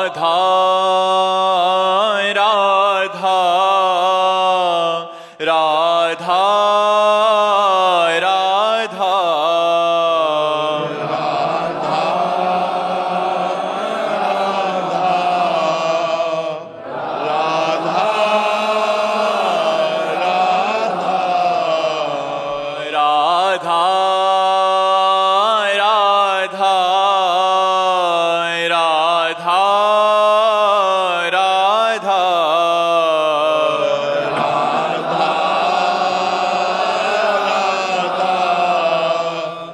राधा राधा राधा राधा राधा राधा राधा हाँ राधा राधा राधा राधा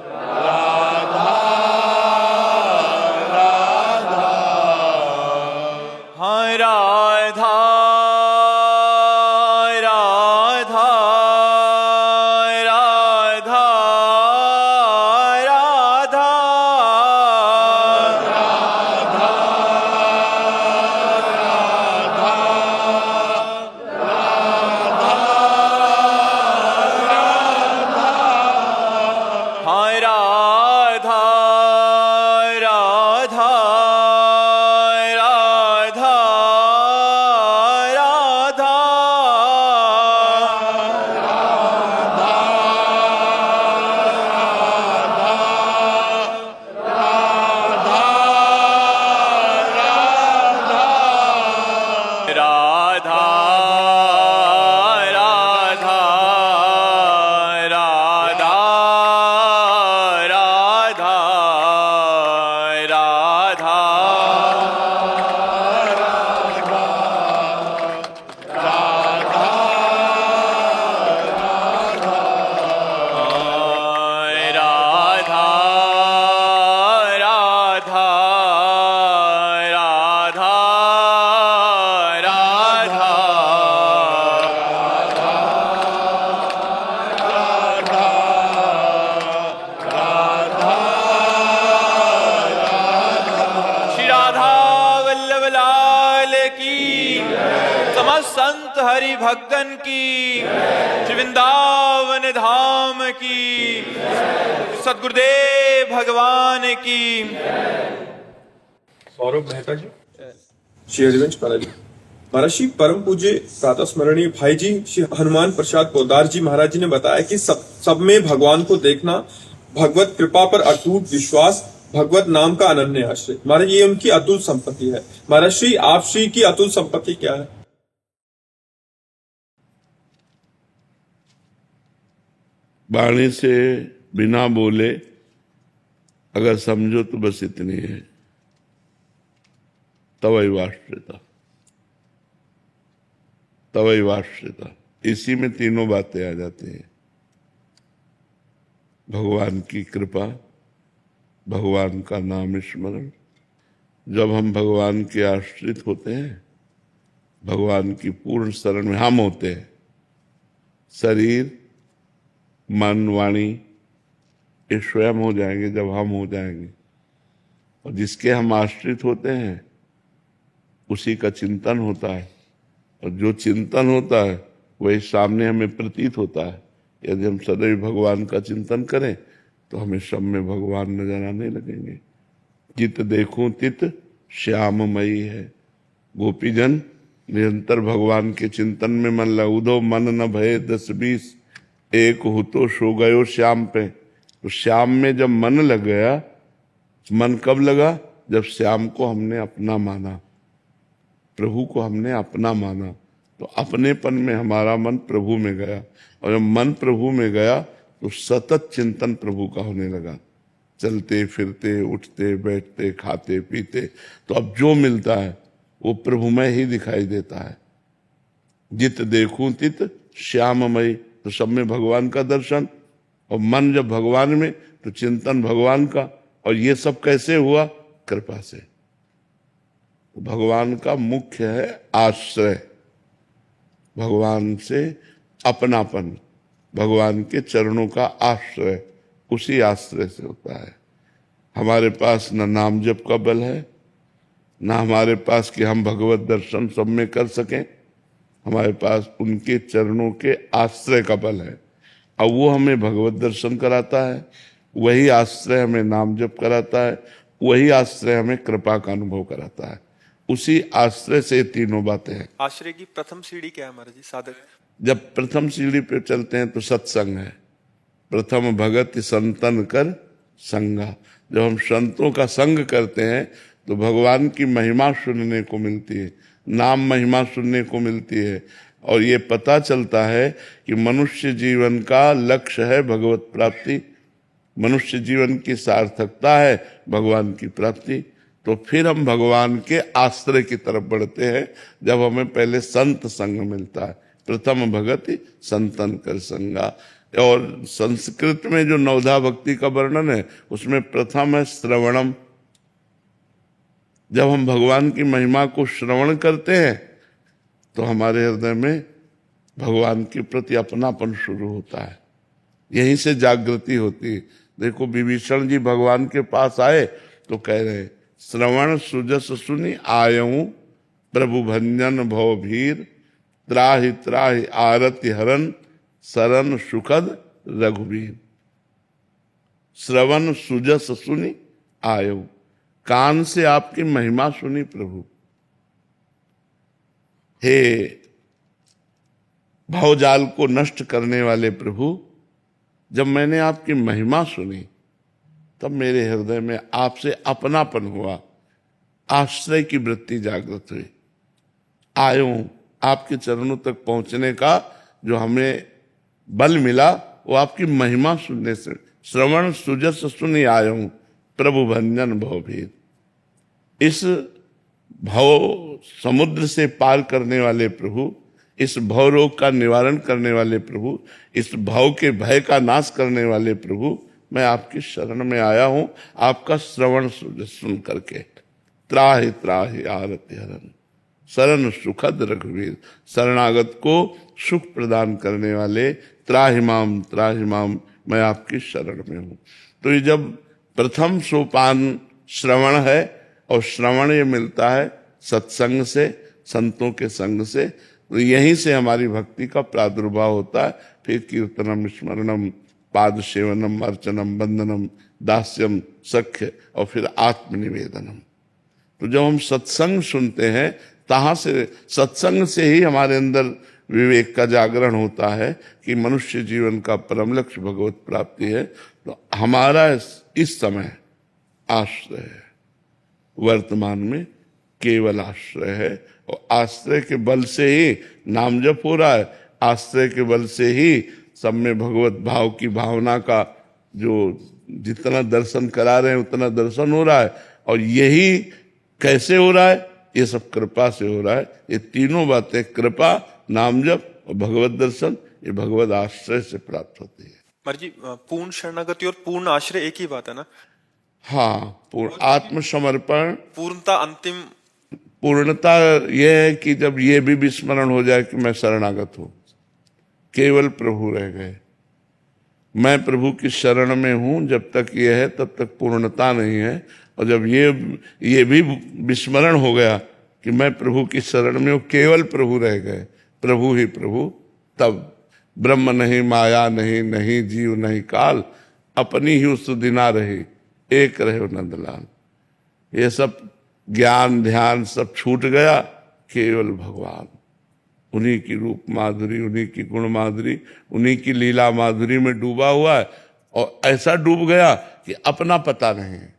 हाँ राधा राधा राधा राधा राधा राधा राधा राधा राधा राधा राधा राधा राधा श्री राधा वल्लभ लाल की, समस्त संत हरि भक्तन की, श्री वृंदावन धाम की, सद्गुरुदेव भगवान की। सौरभ मेहता जी, श्री हरिवंश पाला जी, महाराज श्री परम पूज्य प्रातः स्मरणीय भाई जी श्री हनुमान प्रसाद पोदार जी महाराज जी ने बताया कि सब में भगवान को देखना, भगवत कृपा पर अटूट विश्वास, भगवत नाम का अनन्य आश्रय। महाराज ये उनकी अतुल संपत्ति है। महाराज श्री आप श्री की अतुल संपत्ति क्या है? वाणी से बिना बोले अगर समझो तो बस इतनी है, तवैवाश्रिता, तवैवाश्रिता। इसी में तीनों बातें आ जाती हैं। भगवान की कृपा, भगवान का नाम स्मरण। जब हम भगवान के आश्रित होते हैं, भगवान की पूर्ण शरण में हम होते हैं, शरीर मन वाणी ये स्वयं हो जाएंगे जब हम हो जाएंगे। और जिसके हम आश्रित होते हैं उसी का चिंतन होता है, और जो चिंतन होता है वही सामने हमें प्रतीत होता है। यदि हम सदैव भगवान का चिंतन करें तो हमें सब में भगवान नजर आने लगेंगे। जित देखूं तित श्याममयी है। गोपीजन निरंतर भगवान के चिंतन में मन लगो, मन न भये 10-20, एक हो तो सो गयो श्याम पे। तो श्याम में जब मन लग गया, मन कब लगा? जब श्याम को हमने अपना माना, प्रभु को हमने अपना माना, तो अपनेपन में हमारा मन प्रभु में गया। और जब मन प्रभु में गया तो सतत चिंतन प्रभु का होने लगा। चलते फिरते उठते बैठते खाते पीते तो अब जो मिलता है वो प्रभुमय ही दिखाई देता है। जित देखूं तित श्याममय, तो सब में भगवान का दर्शन। और मन जब भगवान में तो चिंतन भगवान का। और ये सब कैसे हुआ? कृपा से। भगवान का मुख्य है आश्रय, भगवान से अपनापन, भगवान के चरणों का आश्रय, उसी आश्रय से होता है। हमारे पास न नाम जप का बल है, ना हमारे पास कि हम भगवत दर्शन सब में कर सकें। हमारे पास उनके चरणों के आश्रय का बल है। अब वो हमें भगवत दर्शन कराता है, वही आश्रय हमें नाम जप कराता है, वही आश्रय हमें कृपा का अनुभव कराता है। उसी आश्रय से ये तीनों बातें हैं। आश्रय की प्रथम सीढ़ी क्या है महाराज जी, साधक? जब प्रथम सीढ़ी पे चलते हैं तो सत्संग है। प्रथम भगत संतन कर संगा। जब हम संतों का संग करते हैं तो भगवान की महिमा सुनने को मिलती है, नाम महिमा सुनने को मिलती है, और ये पता चलता है कि मनुष्य जीवन का लक्ष्य है भगवत प्राप्ति, मनुष्य जीवन की सार्थकता है भगवान की प्राप्ति। तो फिर हम भगवान के आश्रय की तरफ बढ़ते हैं जब हमें पहले संत संग मिलता है। प्रथम भगति संतन कर संगा। और संस्कृत में जो नवधा भक्ति का वर्णन है उसमें प्रथम है श्रवणम। जब हम भगवान की महिमा को श्रवण करते हैं तो हमारे हृदय में भगवान के प्रति अपनापन शुरू होता है, यहीं से जागृति होती है। देखो विभीषण जी भगवान के पास आए तो कह रहे श्रवण सुजस सुनि आयऊं प्रभु भंजन भव भीर त्राहि त्राहि आरति हरन शरण सुखद रघुवीर। श्रवण सुजस सुनि आयऊ, कान से आपकी महिमा सुनी प्रभु। हे भवजाल को नष्ट करने वाले प्रभु, जब मैंने आपकी महिमा सुनी तब मेरे हृदय में आपसे अपनापन हुआ, आश्रय की वृत्ति जागृत हुई। आयो, आपके चरणों तक पहुंचने का जो हमें बल मिला वो आपकी महिमा सुनने से। श्रवण सुजस सुनि आयो प्रभु भंजन भवभीर। इस भव समुद्र से पार करने वाले प्रभु, इस भव रोग का निवारण करने वाले प्रभु, इस भव के भय का नाश करने वाले प्रभु, मैं आपकी शरण में आया हूं आपका श्रवण सुन करके। त्राहि त्राहि आरति हरन शरण सुखद रघुवीर। शरणागत को सुख प्रदान करने वाले त्राहि माम, मैं आपकी शरण में हूं। तो ये जब प्रथम सोपान श्रवण है, और श्रवण ये मिलता है सत्संग से, संतों के संग से, तो यहीं से हमारी भक्ति का प्रादुर्भाव होता है। फिर कीर्तनम स्मरणम पाद सेवनम अर्चनम वंदनम दास्यम सख्य, और फिर आत्मनिवेदनम। तो जब हम सत्संग सुनते हैं तहां से, सत्संग से ही हमारे अंदर विवेक का जागरण होता है कि मनुष्य जीवन का परम लक्ष्य भगवत प्राप्ति है। तो हमारा इस समय आश्रय है, वर्तमान में केवल आश्रय है, और आश्रय के बल से ही नाम जप हो रहा है, आश्रय के बल से ही सब में भगवत भाव की भावना का जो जितना दर्शन करा रहे हैं उतना दर्शन हो रहा है। और यही कैसे हो रहा है? ये सब कृपा से हो रहा है। ये तीनों बातें, कृपा, नाम जप और भगवत दर्शन, ये भगवत आश्रय से प्राप्त होती है। महाराज जी, पूर्ण शरणागति और पूर्ण आश्रय एक ही बात है ना? हाँ, पूर्ण आत्मसमर्पण, पूर्णता, अंतिम पूर्णता यह है कि जब ये भी विस्मरण हो जाए कि मैं शरणागत हूं, केवल प्रभु रह गए, मैं प्रभु की शरण में हूं, जब तक ये है तब तक पूर्णता नहीं है। और जब ये भी विस्मरण हो गया कि मैं प्रभु की शरण में हूं, केवल प्रभु रह गए, प्रभु ही प्रभु, तब ब्रह्म नहीं, माया नहीं, नहीं जीव नहीं काल, अपनी ही सुदिना रही, एक रहे नंदलाल। ये सब ज्ञान ध्यान सब छूट गया, केवल भगवान, उन्हीं की रूप माधुरी, उन्हीं की गुण माधुरी, उन्हीं की लीला माधुरी में डूबा हुआ है। और ऐसा डूब गया कि अपना पता नहीं है।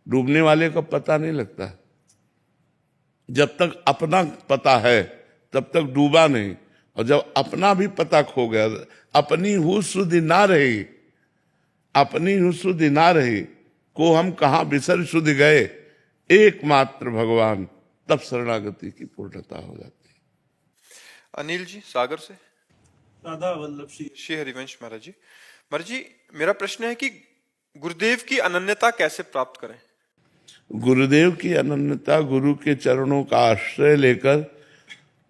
डूबने वाले का पता नहीं लगता। जब तक अपना पता है तब तक डूबा नहीं, और जब अपना भी पता खो गया, अपनी हु सुधि ना रही, अपनी हु सुधि ना रही, को हम कहां बिसर सुधि गए, एकमात्र भगवान, तब शरणागति की पूर्णता हो जाती है। अनिल जी सागर से। राधा वल्लभ श्री हरिवंश महाराज जी। महाराज जी, मेरा प्रश्न है कि गुरुदेव की अनन्यता कैसे प्राप्त करें? गुरुदेव की अनन्यता, गुरु के चरणों का आश्रय लेकर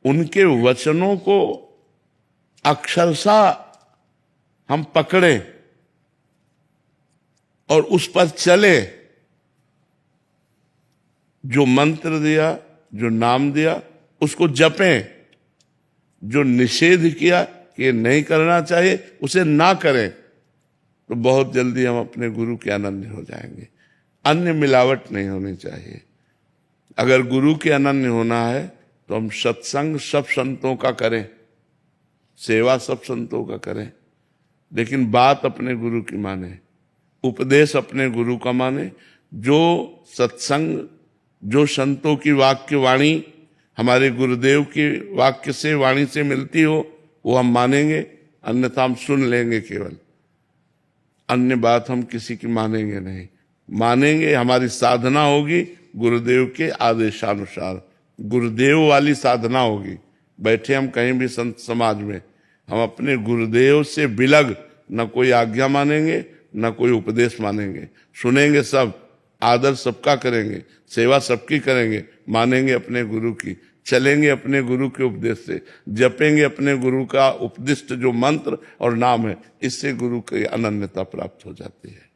उनके वचनों को अक्षरशः हम पकड़े और उस पर चले। जो मंत्र दिया, जो नाम दिया, उसको जपें। जो निषेध किया कि ये नहीं करना चाहिए, उसे ना करें, तो बहुत जल्दी हम अपने गुरु के अनन्य हो जाएंगे। अन्य मिलावट नहीं होनी चाहिए। अगर गुरु के अनन्य होना है तो हम सत्संग सब संतों का करें, सेवा सब संतों का करें, लेकिन बात अपने गुरु की माने, उपदेश अपने गुरु का माने। जो सत्संग, जो संतों की वाक्य वाणी हमारे गुरुदेव की वाक्य से, वाणी से मिलती हो, वो हम मानेंगे, अन्यथा हम सुन लेंगे केवल। अन्य बात हम किसी की मानेंगे नहीं। मानेंगे, हमारी साधना होगी गुरुदेव के आदेशानुसार, गुरुदेव वाली साधना होगी। बैठे हम कहीं भी संत समाज में, हम अपने गुरुदेव से बिलग न कोई आज्ञा मानेंगे न कोई उपदेश मानेंगे। सुनेंगे सब, आदर सबका करेंगे, सेवा सबकी करेंगे, मानेंगे अपने गुरु की, चलेंगे अपने गुरु के उपदेश से, जपेंगे अपने गुरु का उपदिष्ट जो मंत्र और नाम है, इससे गुरु की अनन्यता प्राप्त हो जाती है।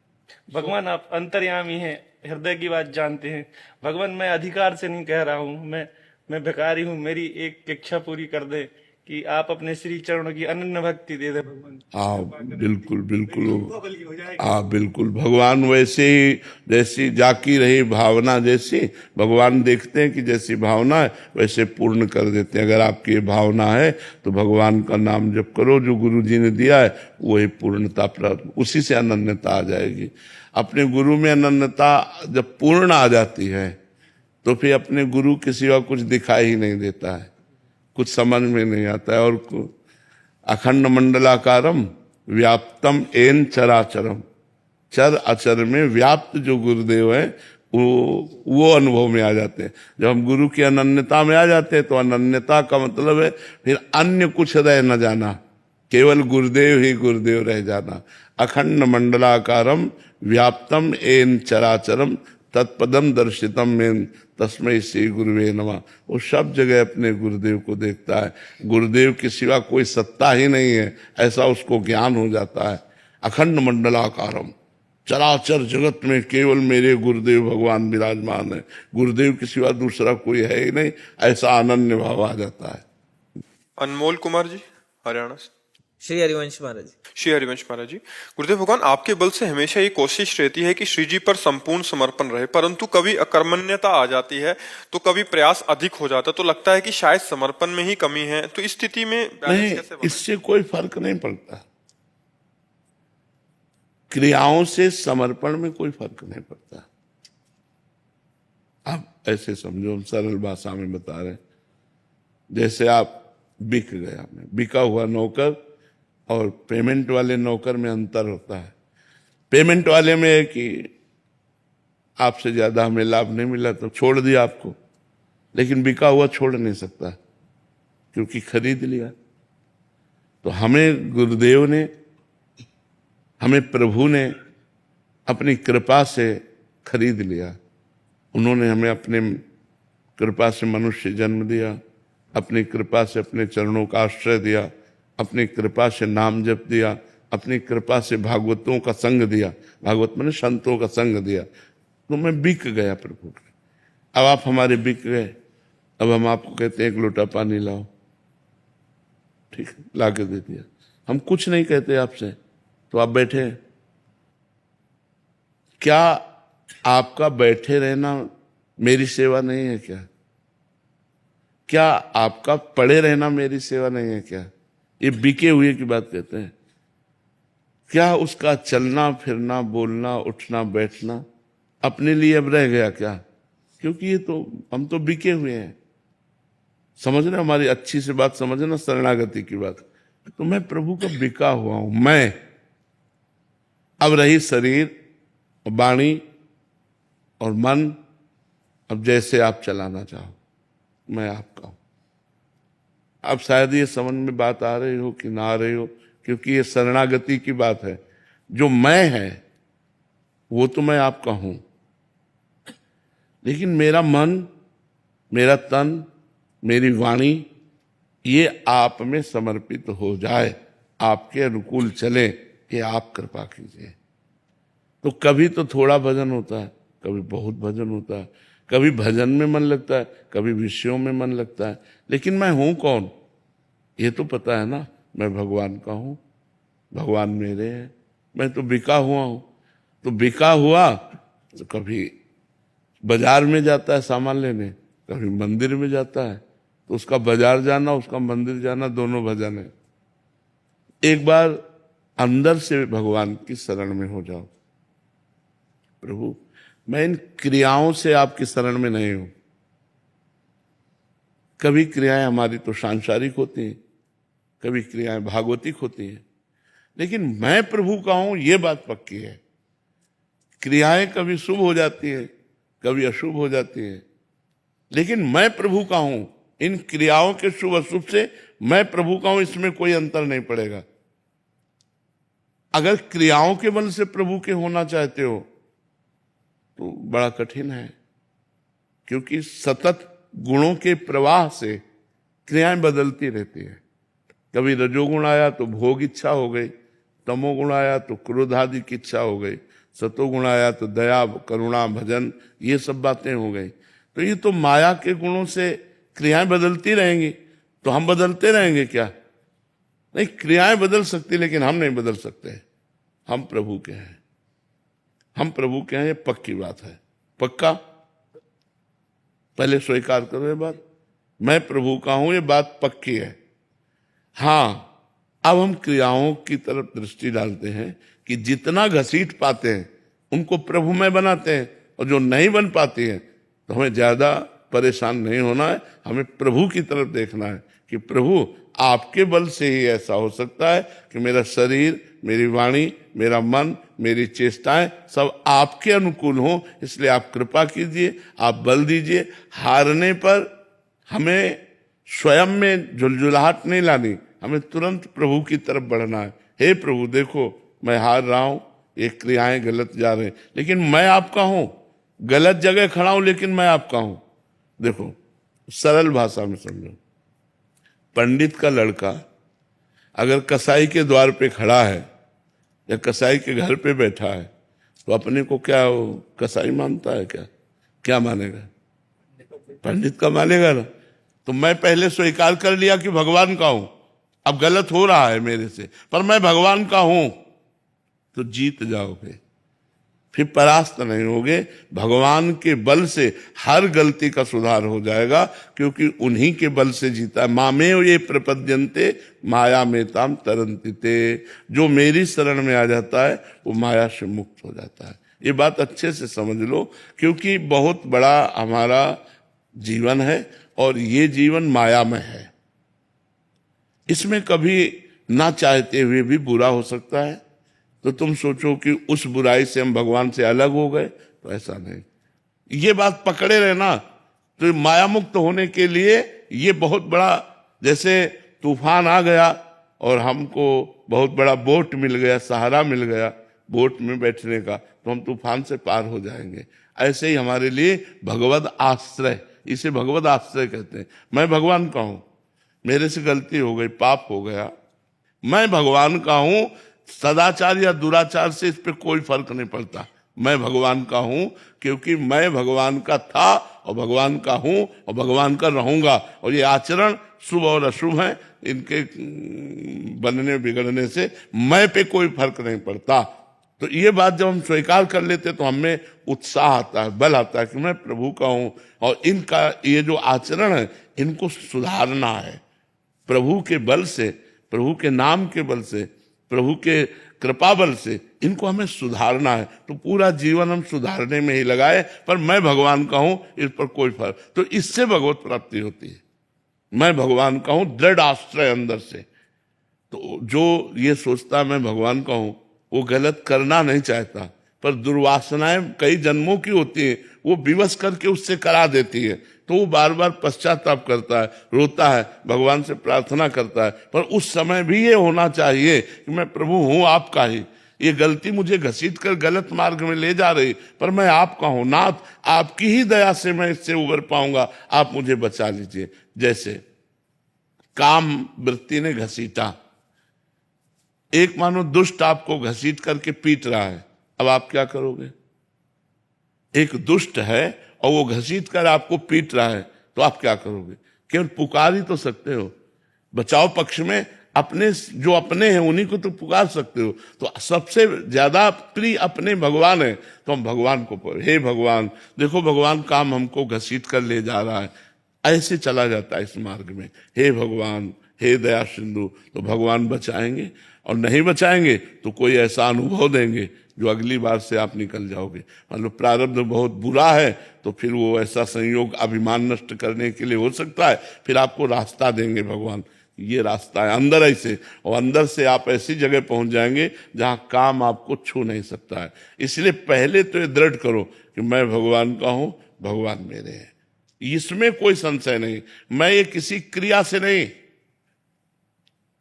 भगवान आप अंतर्यामी हैं, हृदय की बात जानते हैं। भगवान मैं अधिकार से नहीं कह रहा हूँ, मैं भिखारी हूँ, मेरी एक इच्छा पूरी कर दे कि आप अपने श्री चरणों की अनन्य भक्ति दे दे भगवान। हाँ बिल्कुल बिल्कुल, हाँ बिल्कुल। भगवान वैसे ही, जैसी जाकी रही भावना जैसी, भगवान देखते हैं कि जैसी भावना है वैसे पूर्ण कर देते हैं। अगर आपकी ये भावना है तो भगवान का नाम जप करो, जो गुरु जी ने दिया है वही पूर्णता प्राप्त, उसी से अनन्यता आ जाएगी। अपने गुरु में अनन्यता जब पूर्ण आ जाती है तो फिर अपने गुरु के सिवा कुछ दिखाई ही नहीं देता है, कुछ समझ में नहीं आता है। और अखंड मंडलाकारम व्याप्तम एन चराचरम, चर अचर में व्याप्त जो गुरुदेव है वो अनुभव में आ जाते हैं। जब हम गुरु की अनन्यता में आ जाते हैं तो अनन्यता का मतलब है फिर अन्य कुछ रह न जाना, केवल गुरुदेव ही गुरुदेव रह जाना। अखंड मंडलाकारम व्याप्तम एन चराचरम तत्पदम दर्शितम में तस्मै श्री गुरुवे नमः। वो सब जगह अपने गुरुदेव को देखता है, गुरुदेव के सिवा कोई सत्ता ही नहीं है, ऐसा उसको ज्ञान हो जाता है। अखंड मंडलाकारम, चराचर जगत में केवल मेरे गुरुदेव भगवान विराजमान है, गुरुदेव के सिवा दूसरा कोई है ही नहीं, ऐसा अनन्य भाव आ जाता है। अनमोल कुमार जी, हरियाणा से। श्री हरिवंश महाराज। श्री हरिवंश महाराज जी, गुरुदेव भगवान आपके बल से हमेशा ये कोशिश रहती है कि श्री जी पर संपूर्ण समर्पण रहे, परंतु कभी अकर्मण्यता आ जाती है तो कभी प्रयास अधिक हो जाता है, तो लगता है कि शायद समर्पण में ही कमी है। तो इस स्थिति में नहीं, इससे कोई फर्क नहीं पड़ता, क्रियाओं से समर्पण में कोई फर्क नहीं पड़ता। अब ऐसे समझो, हम सरल भाषा में बता रहे हैं, जैसे आप बिक गया, बिका हुआ नौकर और पेमेंट वाले नौकर में अंतर होता है। पेमेंट वाले में है कि आपसे ज्यादा हमें लाभ नहीं मिला तो छोड़ दिया आपको, लेकिन बिका हुआ छोड़ नहीं सकता क्योंकि खरीद लिया। तो हमें गुरुदेव ने, हमें प्रभु ने अपनी कृपा से खरीद लिया। उन्होंने हमें अपने कृपा से मनुष्य जन्म दिया, अपनी कृपा से अपने चरणों का आश्रय दिया, अपनी कृपा से नाम जप दिया, अपनी कृपा से भागवतों का संग दिया, भागवत मैंने संतों का संग दिया। तो मैं बिक गया प्रभु के। अब आप हमारे बिक गए, अब हम आपको कहते हैं एक लोटा पानी लाओ, ठीक है, ला के दे दिया। हम कुछ नहीं कहते आपसे, तो आप बैठे हैं। क्या आपका बैठे रहना मेरी सेवा नहीं है क्या? क्या आपका पड़े रहना मेरी सेवा नहीं है क्या? ये बिके हुए की बात कहते हैं। क्या उसका चलना फिरना, बोलना, उठना, बैठना अपने लिए अब रह गया क्या? क्योंकि ये तो हम तो बिके हुए हैं। समझ रहे, हमारी अच्छी से बात समझना, शरणागति की बात। तो मैं प्रभु का बिका हुआ हूं। मैं अब रही शरीर, वाणी और मन, अब जैसे आप चलाना चाहो, मैं आपका हूं। अब शायद ये समझ में बात आ रही हो कि ना आ रही हो, क्योंकि ये शरणागति की बात है। जो मैं है वो तो मैं आपका हूं, लेकिन मेरा मन, मेरा तन, मेरी वाणी ये आप में समर्पित हो जाए, आपके अनुकूल चले कि आप कृपा कीजिए। तो कभी तो थोड़ा भजन होता है, कभी बहुत भजन होता है, कभी भजन में मन लगता है, कभी विषयों में मन लगता है। लेकिन मैं हूं कौन, ये तो पता है ना। मैं भगवान का हूं, भगवान मेरे हैं, मैं तो बिका हुआ हूं। तो बिका हुआ तो कभी बाजार में जाता है सामान लेने, कभी मंदिर में जाता है, तो उसका बाजार जाना उसका मंदिर जाना दोनों भजन है। एक बार अंदर से भगवान की शरण में हो जाओ, प्रभु मैं इन क्रियाओं से आपकी शरण में नहीं हूं। कभी क्रियाएं हमारी तो सांसारिक होती हैं, कभी क्रियाएं भागवतिक होती हैं, लेकिन मैं प्रभु का हूं ये बात पक्की है। क्रियाएं कभी शुभ हो जाती है, कभी अशुभ हो जाती है, लेकिन मैं प्रभु का हूं। इन क्रियाओं के शुभ अशुभ से मैं प्रभु का हूं, इसमें कोई अंतर नहीं पड़ेगा। अगर क्रियाओं के बल से प्रभु के होना चाहते हो तो बड़ा कठिन है, क्योंकि सतत गुणों के प्रवाह से क्रियाएं बदलती रहती है। कभी रजोगुण आया तो भोग इच्छा हो गई, तमोगुण आया तो क्रोध आदि की इच्छा हो गई, सतोगुण आया तो दया करुणा भजन ये सब बातें हो गई। तो ये तो माया के गुणों से क्रियाएं बदलती रहेंगी, तो हम बदलते रहेंगे क्या? नहीं, क्रियाएं बदल सकती लेकिन हम नहीं बदल सकते। हम प्रभु के हैं, हम प्रभु के हैं, ये पक्की बात है। पक्का पहले स्वीकार करो ये बात, मैं प्रभु का हूं, ये बात पक्की है। हाँ, अब हम क्रियाओं की तरफ दृष्टि डालते हैं कि जितना घसीट पाते हैं उनको प्रभुमय बनाते हैं, और जो नहीं बन पाती है तो हमें ज्यादा परेशान नहीं होना है, हमें प्रभु की तरफ देखना है कि प्रभु आपके बल से ही ऐसा हो सकता है कि मेरा शरीर, मेरी वाणी, मेरा मन, मेरी चेष्टाएं सब आपके अनुकूल हों। इसलिए आप कृपा कीजिए, आप बल दीजिए। हारने पर हमें स्वयं में झुलझुलाहट नहीं लानी, हमें तुरंत प्रभु की तरफ बढ़ना है। हे प्रभु देखो मैं हार रहा हूं, ये क्रियाएं गलत जा रहे हैं, लेकिन मैं आपका हूं। गलत जगह खड़ा हूं लेकिन मैं आपका हूं। देखो सरल भाषा में समझो, पंडित का लड़का अगर कसाई के द्वार पे खड़ा है या कसाई के घर पे बैठा है तो अपने को क्या वो कसाई मानता है? क्या मानेगा? पंडित का मानेगा ना। तो मैं पहले स्वीकार कर लिया कि भगवान का हूं, अब गलत हो रहा है मेरे से, पर मैं भगवान का हूं, तो जीत जाओगे, फिर परास्त नहीं होगे। भगवान के बल से हर गलती का सुधार हो जाएगा, क्योंकि उन्हीं के बल से जीता है। मामेव ये प्रपद्यन्ते माया में ताम तरन्ति ते। जो मेरी शरण में आ जाता है वो माया से मुक्त हो जाता है। ये बात अच्छे से समझ लो, क्योंकि बहुत बड़ा हमारा जीवन है और ये जीवन मायामय है। इसमें कभी ना चाहते हुए भी बुरा हो सकता है, तो तुम सोचो कि उस बुराई से हम भगवान से अलग हो गए, तो ऐसा नहीं। ये बात पकड़े रहना। तो माया मुक्त होने के लिए ये बहुत बड़ा, जैसे तूफान आ गया और हमको बहुत बड़ा बोट मिल गया, सहारा मिल गया बोट में बैठने का, तो हम तूफान से पार हो जाएंगे। ऐसे ही हमारे लिए भगवद आश्रय, इसे भगवद आश्रय कहते हैं। मैं भगवान का हूं, मेरे से गलती हो गई, पाप हो गया, मैं भगवान का हूं। सदाचार या दुराचार से इस पे कोई फर्क नहीं पड़ता। मैं भगवान का हूं, क्योंकि मैं भगवान का था और भगवान का हूं और भगवान का रहूंगा। और ये आचरण शुभ और अशुभ है, इनके बनने बिगड़ने से मैं पे कोई फर्क नहीं पड़ता। तो ये बात जब हम स्वीकार कर लेते तो हमें उत्साह आता है, बल आता है कि मैं प्रभु का हूं, और इनका ये जो आचरण है इनको सुधारना है। प्रभु के बल से, प्रभु के नाम के बल से, प्रभु के कृपा बल से इनको हमें सुधारना है। तो पूरा जीवन हम सुधारने में ही लगाए, पर मैं भगवान का हूं इस पर कोई फर्क, तो इससे भगवत प्राप्ति होती है। मैं भगवान का हूं, दृढ़ आश्रय अंदर से। तो जो ये सोचता मैं भगवान का हूं वो गलत करना नहीं चाहता, पर दुर्वासनाएं कई जन्मों की होती हैं, वो विवश करके उससे करा देती है। तो वो बार बार पश्चाताप करता है, रोता है, भगवान से प्रार्थना करता है, पर उस समय भी ये होना चाहिए कि मैं प्रभु हूं आपका ही, ये गलती मुझे घसीट कर गलत मार्ग में ले जा रही, पर मैं आपका हूं नाथ, आपकी ही दया से मैं इससे उबर पाऊंगा, आप मुझे बचा लीजिए। जैसे काम वृत्ति ने घसीटा, एक मानो दुष्ट आपको घसीट करके पीट रहा है, अब आप क्या करोगे? एक दुष्ट है और वो घसीट कर आपको पीट रहा है, तो आप क्या करोगे? केवल पुकार ही तो सकते हो। बचाव पक्ष में अपने जो अपने हैं उन्हीं को तो पुकार सकते हो। तो सबसे ज्यादा प्रिय अपने भगवान है, तो हम भगवान को हे भगवान, देखो भगवान काम हमको घसीट कर ले जा रहा है, ऐसे चला जाता है इस मार्ग में, हे भगवान, हे दया सिंधु, तो भगवान बचाएंगे। और नहीं बचाएंगे तो कोई ऐसा अनुभव देंगे जो अगली बार से आप निकल जाओगे। मतलब प्रारब्ध बहुत बुरा है तो फिर वो ऐसा संयोग अभिमान नष्ट करने के लिए हो सकता है, फिर आपको रास्ता देंगे भगवान, ये रास्ता है अंदर ऐसे, और अंदर से आप ऐसी जगह पहुंच जाएंगे जहां काम आपको छू नहीं सकता है। इसलिए पहले तो ये दृढ़ करो कि मैं भगवान का हूं, भगवान मेरे हैं, इसमें कोई संशय नहीं। मैं ये किसी क्रिया से नहीं,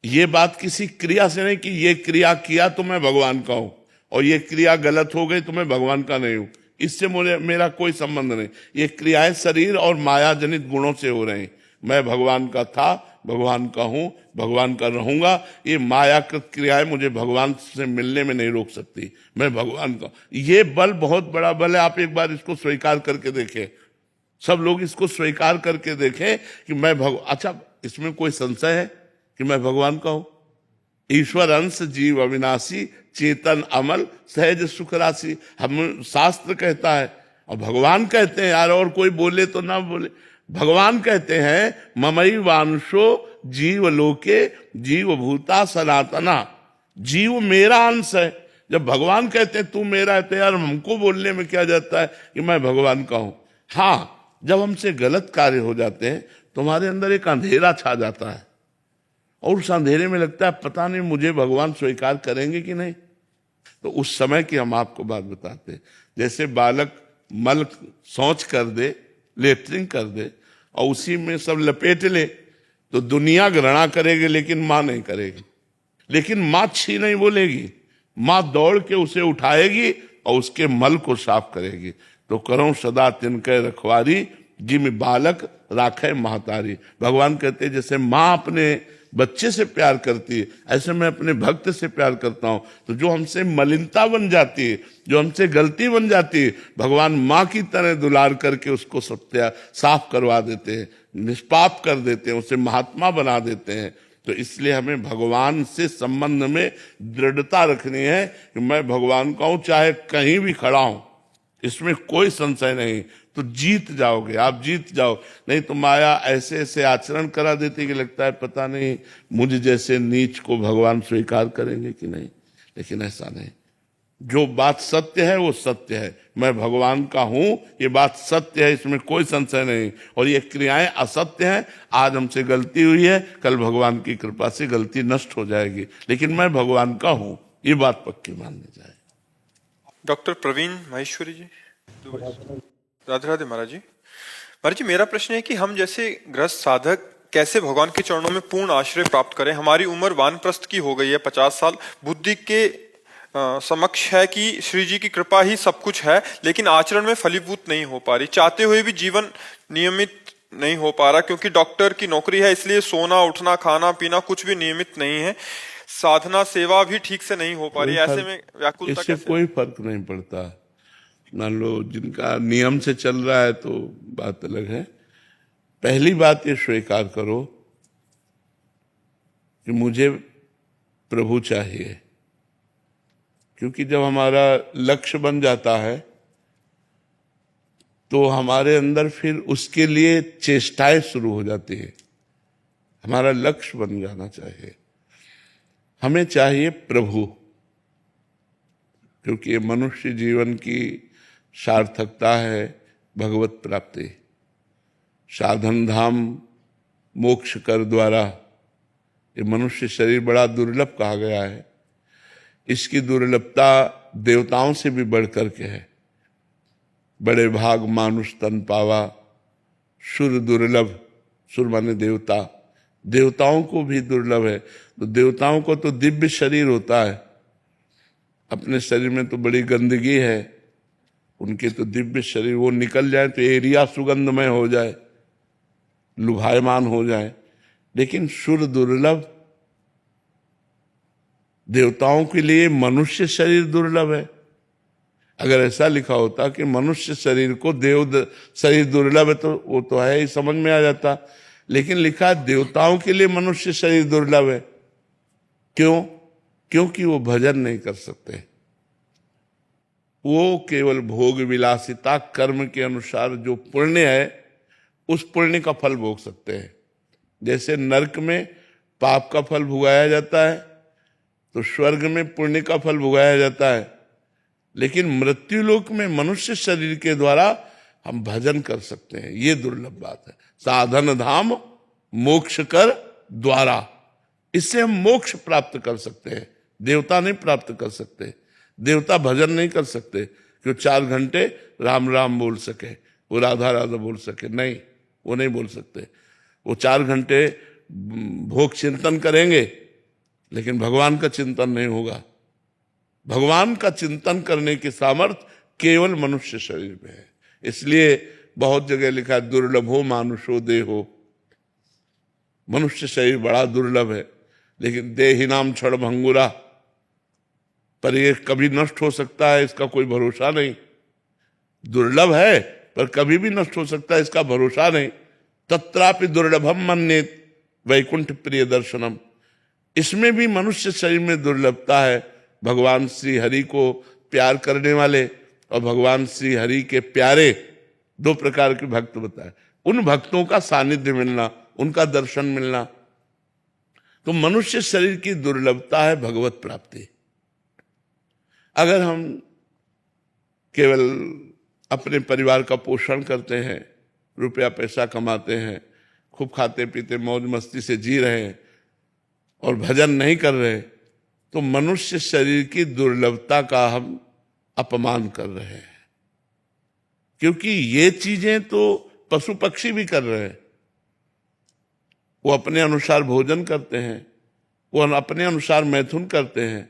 ये बात किसी क्रिया से नहीं कि ये क्रिया किया तो मैं भगवान का हूं और ये क्रिया गलत हो गई तो मैं भगवान का नहीं हूं, इससे मेरा कोई संबंध नहीं। ये क्रियाएं शरीर और माया जनित गुणों से हो रही। मैं भगवान का था, भगवान का हूं, भगवान का रहूंगा। ये मायाकृत क्रियाएं मुझे भगवान से मिलने में नहीं रोक सकती। मैं भगवान का, ये बल बहुत बड़ा बल है। आप एक बार इसको स्वीकार करके देखें, सब लोग इसको स्वीकार करके देखें कि मैं अच्छा, इसमें कोई संशय है कि मैं भगवान का हूं? ईश्वर अंश जीव अविनाशी चेतन अमल सहज सुख राशि, हम शास्त्र कहता है और भगवान कहते हैं। यार और कोई बोले तो ना बोले, भगवान कहते हैं ममई वांशो जीव लोके जीव भूता सनातना, जीव मेरा अंश है। जब भगवान कहते हैं तू मेरा है तो यार हमको बोलने में क्या जाता है कि मैं भगवान का हूं। हाँ, जब हमसे गलत कार्य हो जाते हैं तुम्हारे अंदर एक अंधेरा छा जाता है और उस अंधेरे में लगता है पता नहीं मुझे भगवान स्वीकार करेंगे कि नहीं। तो उस समय की हम आपको बात बताते हैं, जैसे बालक मल शौच कर दे, लेटरिन कर दे और उसी में सब लपेट ले तो दुनिया घृणा करेगी लेकिन माँ नहीं करेगी। लेकिन माँ छी नहीं बोलेगी, माँ दौड़ के उसे उठाएगी और उसके मल को साफ करेगी। तो करो सदा तिनके रखवारी जिम बालक राखे महतारी। भगवान कहते हैं जैसे माँ अपने बच्चे से प्यार करती है ऐसे मैं अपने भक्त से प्यार करता हूं। तो जो हमसे मलिनता बन जाती है, जो हमसे गलती बन जाती है, भगवान माँ की तरह दुलार करके उसको सत्या साफ करवा देते हैं, निष्पाप कर देते हैं, उसे महात्मा बना देते हैं। तो इसलिए हमें भगवान से संबंध में दृढ़ता रखनी है कि मैं भगवान का हूं, चाहे कहीं भी खड़ा हूं, इसमें कोई संशय नहीं। तो जीत जाओगे, आप जीत जाओ। नहीं तो माया ऐसे ऐसे आचरण करा देती कि लगता है पता नहीं मुझ जैसे नीच को भगवान स्वीकार करेंगे कि नहीं। लेकिन ऐसा नहीं, जो बात सत्य है वो सत्य है। मैं भगवान का हूं, ये बात सत्य है, इसमें कोई संशय नहीं। और ये क्रियाएं असत्य हैं। आज हमसे गलती हुई है, कल भगवान की कृपा से गलती नष्ट हो जाएगी, लेकिन मैं भगवान का हूं, ये बात पक्की माननी चाहिए। डॉक्टर प्रवीण माहेश्वरी जी, राधे राधे महाराज जी। महाराज जी, मेरा प्रश्न है कि हम जैसे गृहस्थ साधक कैसे भगवान के चरणों में पूर्ण आश्रय प्राप्त करें। हमारी उम्र वानप्रस्थ की हो गई है, 50 साल, बुद्धि के समक्ष है कि श्री जी की कृपा ही सब कुछ है, लेकिन आचरण में फलीभूत नहीं हो पा रही। चाहते हुए भी जीवन नियमित नहीं हो पा रहा, क्योंकि डॉक्टर की नौकरी है इसलिए सोना उठना खाना पीना कुछ भी नियमित नहीं है। साधना सेवा भी ठीक से नहीं हो पा रही। ऐसे में व्याकुलता इससे कोई फर्क नहीं पड़ता। मान लो जिनका नियम से चल रहा है तो बात अलग है। पहली बात ये स्वीकार करो कि मुझे प्रभु चाहिए, क्योंकि जब हमारा लक्ष्य बन जाता है तो हमारे अंदर फिर उसके लिए चेष्टाएं शुरू हो जाती है। हमारा लक्ष्य बन जाना चाहिए, हमें चाहिए प्रभु, क्योंकि ये मनुष्य जीवन की सार्थकता है भगवत प्राप्ति। साधन धाम मोक्ष कर द्वारा, ये मनुष्य शरीर बड़ा दुर्लभ कहा गया है। इसकी दुर्लभता देवताओं से भी बढ़ करके है। बड़े भाग मानुष तन पावा, सुर दुर्लभ, सुर माने देवता, देवताओं को भी दुर्लभ है। तो देवताओं को तो दिव्य शरीर होता है, अपने शरीर में तो बड़ी गंदगी है, उनके तो दिव्य शरीर, वो निकल जाए तो एरिया सुगंधमय हो जाए, लुभायमान हो जाए। लेकिन सुर दुर्लभ, देवताओं के लिए मनुष्य शरीर दुर्लभ है। अगर ऐसा लिखा होता कि मनुष्य शरीर को देव शरीर दुर्लभ है तो वो तो है ही, समझ में आ जाता। लेकिन लिखा देवताओं के लिए मनुष्य शरीर दुर्लभ है। क्यों? क्योंकि वो भजन नहीं कर सकते। वो केवल भोग विलासिता कर्म के अनुसार जो पुण्य है उस पुण्य का फल भोग सकते हैं। जैसे नरक में पाप का फल भुगाया जाता है तो स्वर्ग में पुण्य का फल भुगाया जाता है। लेकिन मृत्युलोक में मनुष्य शरीर के द्वारा हम भजन कर सकते हैं, ये दुर्लभ बात है। साधन धाम मोक्ष कर द्वारा, इससे हम मोक्ष प्राप्त कर सकते हैं, देवता नहीं प्राप्त कर सकते। देवता भजन नहीं कर सकते कि वो 4 घंटे राम राम बोल सके, वो राधा राधा बोल सके, नहीं, वो नहीं बोल सकते। वो 4 घंटे भोग चिंतन करेंगे लेकिन भगवान का चिंतन नहीं होगा। भगवान का चिंतन करने की सामर्थ्य केवल मनुष्य शरीर में है। इसलिए बहुत जगह लिखा है दुर्लभो मानुषो देहो। मनुष्य शरीर बड़ा दुर्लभ है, लेकिन देहिनाम क्षण भंगुरा, पर ये कभी नष्ट हो सकता है, इसका कोई भरोसा नहीं। दुर्लभ है पर कभी भी नष्ट हो सकता है, इसका भरोसा नहीं। तत्रापि दुर्लभम मन्येत वैकुंठ प्रिय दर्शनम, इसमें भी मनुष्य शरीर में दुर्लभता है। भगवान श्री हरि को प्यार करने वाले और भगवान श्री हरि के प्यारे 2 प्रकार के भक्त बताए। उन भक्तों का सानिध्य मिलना, उनका दर्शन मिलना, तो मनुष्य शरीर की दुर्लभता है भगवत प्राप्ति। अगर हम केवल अपने परिवार का पोषण करते हैं, रुपया पैसा कमाते हैं, खूब खाते पीते मौज मस्ती से जी रहे हैं और भजन नहीं कर रहे, तो मनुष्य शरीर की दुर्लभता का हम अपमान कर रहे हैं। क्योंकि ये चीजें तो पशु पक्षी भी कर रहे हैं। वो अपने अनुसार भोजन करते हैं, वो अपने अनुसार मैथुन करते हैं,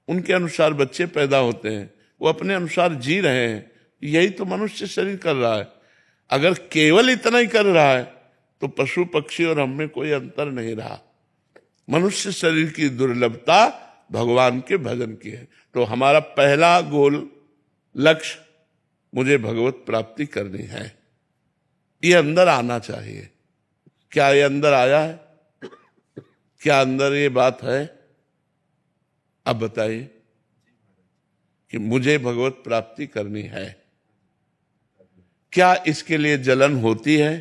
उनके अनुसार बच्चे पैदा होते हैं, वो अपने अनुसार जी रहे हैं। यही तो मनुष्य शरीर कर रहा है। अगर केवल इतना ही कर रहा है तो पशु पक्षी और हम में कोई अंतर नहीं रहा। मनुष्य शरीर की दुर्लभता भगवान के भजन की है। तो हमारा पहला गोल लक्ष्य, मुझे भगवत प्राप्ति करनी है, ये अंदर आना चाहिए। क्या ये अंदर आया है? क्या अंदर ये बात है? अब बताइए कि मुझे भगवत प्राप्ति करनी है। क्या इसके लिए जलन होती है?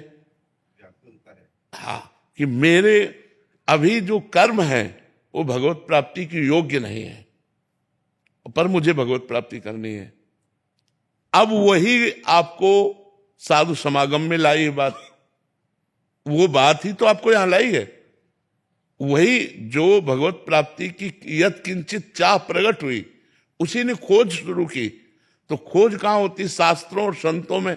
हाँ, कि मेरे अभी जो कर्म है वो भगवत प्राप्ति की योग्य नहीं है, पर मुझे भगवत प्राप्ति करनी है। अब वही आपको साधु समागम में लाई बात, वो बात ही तो आपको यहां लाई है। वही जो भगवत प्राप्ति की यत किंचित चाह प्रकट हुई, उसी ने खोज शुरू की। तो खोज कहां होती? शास्त्रों और संतों में।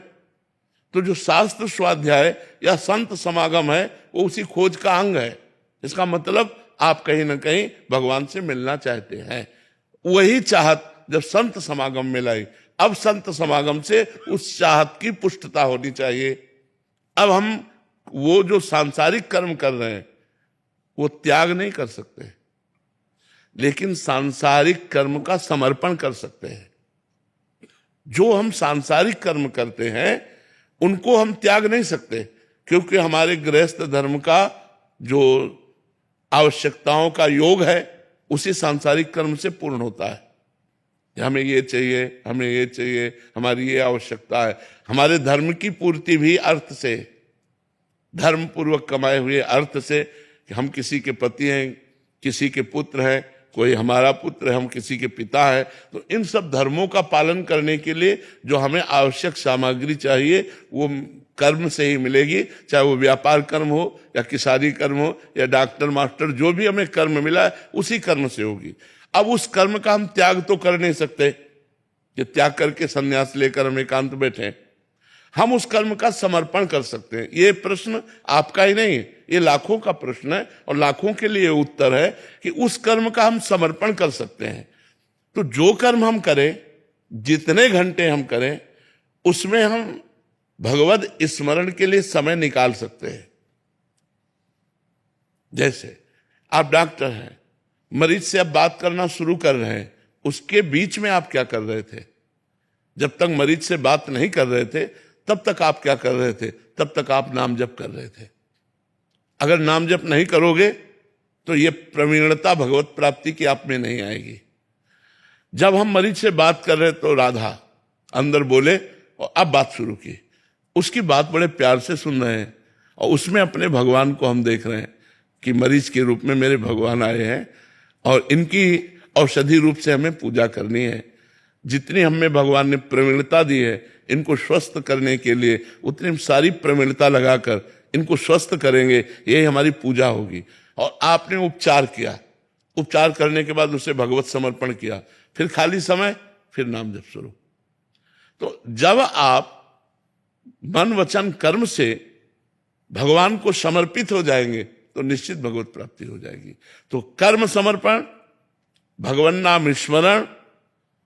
तो जो शास्त्र स्वाध्याय या संत समागम है वो उसी खोज का अंग है। इसका मतलब आप कहीं ना कहीं भगवान से मिलना चाहते हैं। वही चाहत जब संत समागम में लाई, अब संत समागम से उस चाहत की पुष्टता होनी चाहिए। अब हम वो जो सांसारिक कर्म कर रहे हैं वो त्याग नहीं कर सकते, लेकिन सांसारिक कर्म का समर्पण कर सकते हैं। जो हम सांसारिक कर्म करते हैं उनको हम त्याग नहीं सकते, क्योंकि हमारे गृहस्थ धर्म का जो आवश्यकताओं का योग है उसी सांसारिक कर्म से पूर्ण होता है। हमें ये चाहिए, हमें ये चाहिए, हमारी ये आवश्यकता है। हमारे धर्म की पूर्ति भी अर्थ से, धर्म पूर्वक कमाए हुए अर्थ से, कि हम किसी के पति हैं, किसी के पुत्र हैं, कोई हमारा पुत्र है, हम किसी के पिता है। तो इन सब धर्मों का पालन करने के लिए जो हमें आवश्यक सामग्री चाहिए वो कर्म से ही मिलेगी। चाहे वो व्यापार कर्म हो या किसानी कर्म हो या डॉक्टर मास्टर, जो भी हमें कर्म मिला है उसी कर्म से होगी। अब उस कर्म का हम त्याग तो कर नहीं सकते कि त्याग करके संन्यास लेकर हम एकांत बैठे। हम उस कर्म का समर्पण कर सकते हैं। ये प्रश्न आपका ही नहीं है, ये लाखों का प्रश्न है और लाखों के लिए उत्तर है कि उस कर्म का हम समर्पण कर सकते हैं। तो जो कर्म हम करें, जितने घंटे हम करें, उसमें हम भगवद स्मरण के लिए समय निकाल सकते हैं। जैसे आप डॉक्टर हैं, मरीज से आप बात करना शुरू कर रहे हैं, उसके बीच में आप क्या कर रहे थे? जब तक मरीज से बात नहीं कर रहे थे तब तक आप क्या कर रहे थे? तब तक आप नाम जप कर रहे थे। अगर नाम जप नहीं करोगे तो ये प्रवीणता भगवत प्राप्ति की आप में नहीं आएगी। जब हम मरीज से बात कर रहे तो राधा अंदर बोले और अब बात शुरू की, उसकी बात बड़े प्यार से सुन रहे हैं और उसमें अपने भगवान को हम देख रहे हैं कि मरीज के रूप में मेरे भगवान आए हैं और इनकी औषधि रूप से हमें पूजा करनी है। जितनी हमें भगवान ने प्रवीणता दी है इनको स्वस्थ करने के लिए, उतनी सारी प्रवीणता लगाकर इनको स्वस्थ करेंगे, यही हमारी पूजा होगी। और आपने उपचार किया, उपचार करने के बाद उसे भगवत समर्पण किया, फिर खाली समय, फिर नाम जप शुरू। तो जब आप मन वचन कर्म से भगवान को समर्पित हो जाएंगे तो निश्चित भगवत प्राप्ति हो जाएगी। तो कर्म समर्पण, भगवान नाम स्मरण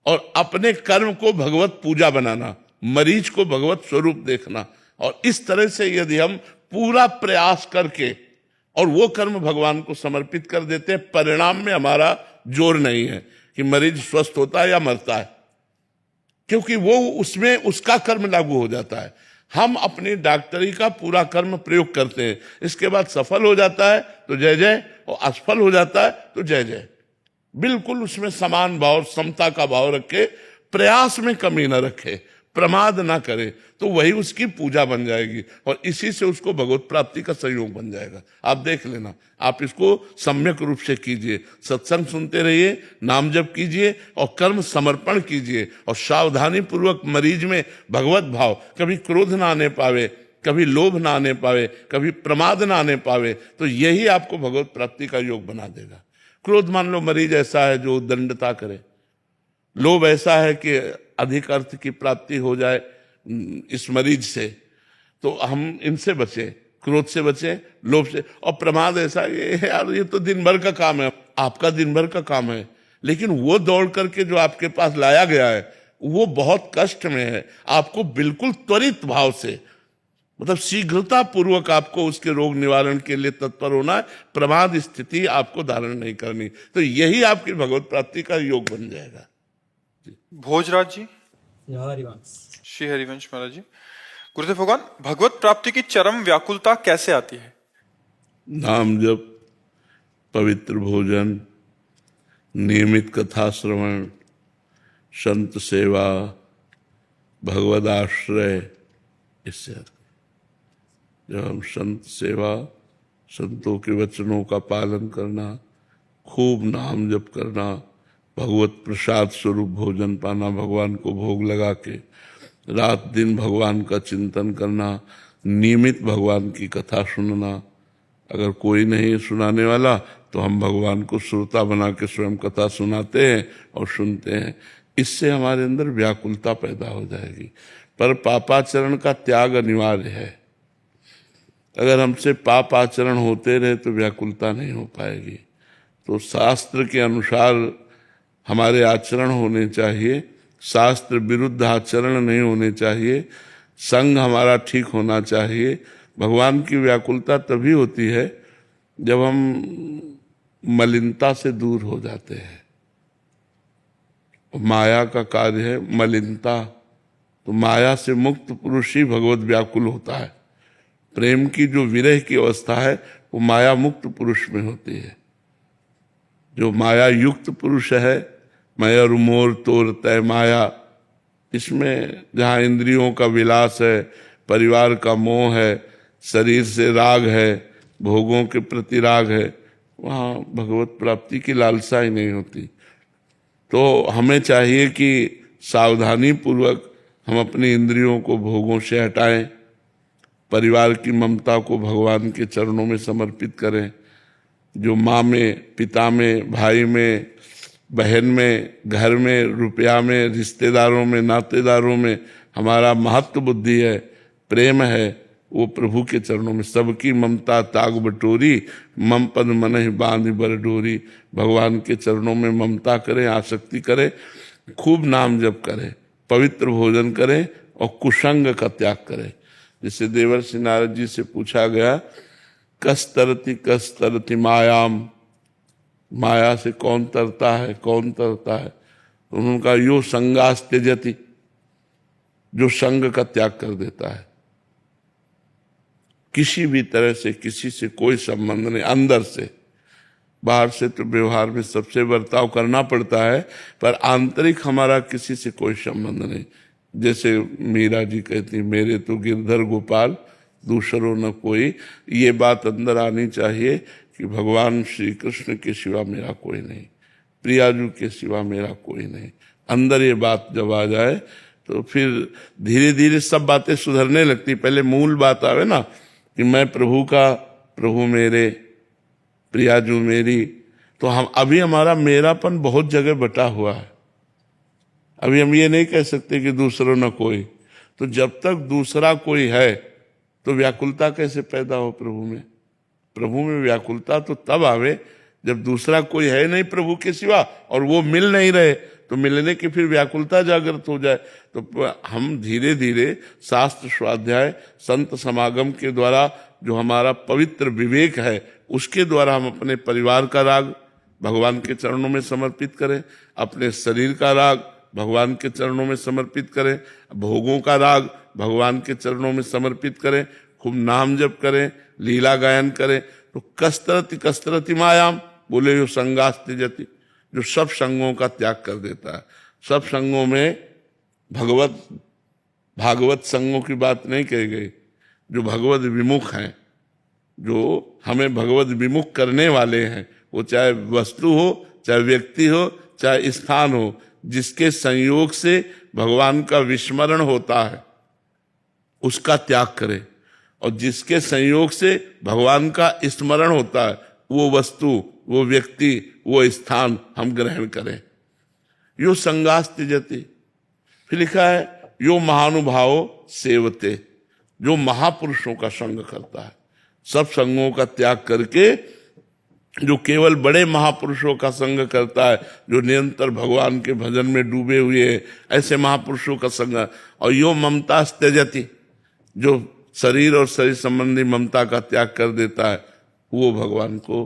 और अपने कर्म को भगवत पूजा बनाना, मरीज को भगवत स्वरूप देखना, और इस तरह से यदि हम पूरा प्रयास करके और वो कर्म भगवान को समर्पित कर देते हैं, परिणाम में हमारा जोर नहीं है कि मरीज स्वस्थ होता है या मरता है, क्योंकि वो उसमें उसका कर्म लागू हो जाता है। हम अपनी डॉक्टरी का पूरा कर्म प्रयोग करते हैं, इसके बाद सफल हो जाता है तो जय जय, और असफल हो जाता है तो जय जय। बिल्कुल उसमें समान भाव, समता का भाव रखे, प्रयास में कमी न रखे, प्रमाद ना करे, तो वही उसकी पूजा बन जाएगी और इसी से उसको भगवत प्राप्ति का संयोग बन जाएगा। आप देख लेना, आप इसको सम्यक रूप से कीजिए, सत्संग सुनते रहिए, नाम जप कीजिए और कर्म समर्पण कीजिए, और सावधानी पूर्वक मरीज में भगवत भाव, कभी क्रोध ना आने पावे, कभी लोभ ना आने पावे, कभी प्रमाद ना आने पावे, तो यही आपको भगवत प्राप्ति का योग बना देगा। क्रोध मान लो मरीज ऐसा है जो दंडता करे, लोभ ऐसा है कि अधिक अर्थ की प्राप्ति हो जाए इस मरीज से, तो हम इनसे बचे, क्रोध से बचे, लोभ से। और प्रमाद ऐसा है यार ये तो दिन भर का काम है, आपका दिन भर का काम है, लेकिन वो दौड़ करके जो आपके पास लाया गया है वो बहुत कष्ट में है, आपको बिल्कुल त्वरित भाव से, मतलब शीघ्रता पूर्वक आपको उसके रोग निवारण के लिए तत्पर होना है, प्रमाद स्थिति आपको धारण नहीं करनी, तो यही आपकी भगवत प्राप्ति का योग बन जाएगा। भोजराज जी, श्री हरिवंश महाराज जी, गुरुदेव भगवान, भगवत प्राप्ति की चरम व्याकुलता कैसे आती है? नाम जप, पवित्र भोजन, नियमित कथा श्रवण, संत सेवा, भगवद आश्रय, इससे जब हम संत सेवा, संतों के वचनों का पालन करना, खूब नाम जप करना, भगवत प्रसाद स्वरूप भोजन पाना, भगवान को भोग लगा के रात दिन भगवान का चिंतन करना, नियमित भगवान की कथा सुनना, अगर कोई नहीं सुनाने वाला तो हम भगवान को श्रोता बना के स्वयं कथा सुनाते हैं और सुनते हैं, इससे हमारे अंदर व्याकुलता पैदा हो जाएगी। पर पापाचरण का त्याग अनिवार्य है, अगर हमसे पाप आचरण होते रहे तो व्याकुलता नहीं हो पाएगी। तो शास्त्र के अनुसार हमारे आचरण होने चाहिए, शास्त्र विरुद्ध आचरण नहीं होने चाहिए, संग हमारा ठीक होना चाहिए। भगवान की व्याकुलता तभी होती है जब हम मलिनता से दूर हो जाते हैं। माया का कार्य है मलिनता, तो माया से मुक्त पुरुष ही भगवत व्याकुल होता है। प्रेम की जो विरह की अवस्था है वो माया मुक्त पुरुष में होती है। जो माया युक्त पुरुष है, माया रुमोर तोर तय माया, इसमें जहाँ इंद्रियों का विलास है, परिवार का मोह है, शरीर से राग है, भोगों के प्रति राग है, वहाँ भगवत प्राप्ति की लालसा ही नहीं होती। तो हमें चाहिए कि सावधानी पूर्वक हम अपनी इंद्रियों को भोगों से हटाएं, परिवार की ममता को भगवान के चरणों में समर्पित करें। जो माँ में, पिता में, भाई में, बहन में, घर में, रुपया में, रिश्तेदारों में, नातेदारों में हमारा महत्व बुद्धि है, प्रेम है, वो प्रभु के चरणों में। सबकी ममता ताग बटोरी, मम पद मन ही बांध बर डोरी। भगवान के चरणों में ममता करें, आसक्ति करें, खूब नाम जप करें, पवित्र भोजन करें और कुसंग का त्याग करें। जिसे देवर्षि नारद जी से पूछा गया, कस तरति मायाम, माया से कौन तरता है, कौन तरता है? तो उन्होंने कहा यो संगास त्यजति, जो संग का त्याग कर देता है, किसी भी तरह से किसी से कोई संबंध नहीं, अंदर से बाहर से तो व्यवहार में सबसे बर्ताव करना पड़ता है, पर आंतरिक हमारा किसी से कोई संबंध नहीं। जैसे मीरा जी कहती, मेरे तो गिरधर गोपाल दूसरों न कोई। ये बात अंदर आनी चाहिए कि भगवान श्री कृष्ण के सिवा मेरा कोई नहीं, प्रियाजू के सिवा मेरा कोई नहीं। अंदर ये बात जब आ जाए तो फिर धीरे धीरे सब बातें सुधरने लगती। पहले मूल बात आवे ना कि मैं प्रभु का, प्रभु मेरे, प्रियाजू मेरी, तो हम अभी हमारा मेरापन बहुत जगह बटा हुआ है। अभी हम ये नहीं कह सकते कि दूसरों न कोई। तो जब तक दूसरा कोई है तो व्याकुलता कैसे पैदा हो प्रभु में? प्रभु में व्याकुलता तो तब आवे जब दूसरा कोई है नहीं प्रभु के सिवा और वो मिल नहीं रहे, तो मिलने की फिर व्याकुलता जागृत हो जाए। तो हम धीरे धीरे शास्त्र स्वाध्याय, संत समागम के द्वारा जो हमारा पवित्र विवेक है उसके द्वारा हम अपने परिवार का राग भगवान के चरणों में समर्पित करें, अपने शरीर का राग भगवान के चरणों में समर्पित करें, भोगों का राग भगवान के चरणों में समर्पित करें, खूब नाम जप करें, लीला गायन करें। तो कस्तरति कस्तरति मायाम, बोले जो संगास्ति जति, जो सब संगों का त्याग कर देता है। सब संगों में भागवत संगों की बात नहीं कही गई। जो भगवत विमुख हैं, जो हमें भगवत विमुख करने वाले हैं, वो चाहे वस्तु हो, चाहे व्यक्ति हो, चाहे स्थान हो, जिसके संयोग से भगवान का विस्मरण होता है उसका त्याग करें, और जिसके संयोग से भगवान का स्मरण होता है वो वस्तु, वो व्यक्ति, वो स्थान हम ग्रहण करें। यो संगास त्यजति। फिर लिखा है यो महानुभाव सेवते, जो महापुरुषों का संग करता है। सब संगों का त्याग करके जो केवल बड़े महापुरुषों का संग करता है, जो निरंतर भगवान के भजन में डूबे हुए हैं, ऐसे महापुरुषों का संग। और यो ममता त्यजति, जो शरीर और शरीर संबंधी ममता का त्याग कर देता है, वो भगवान को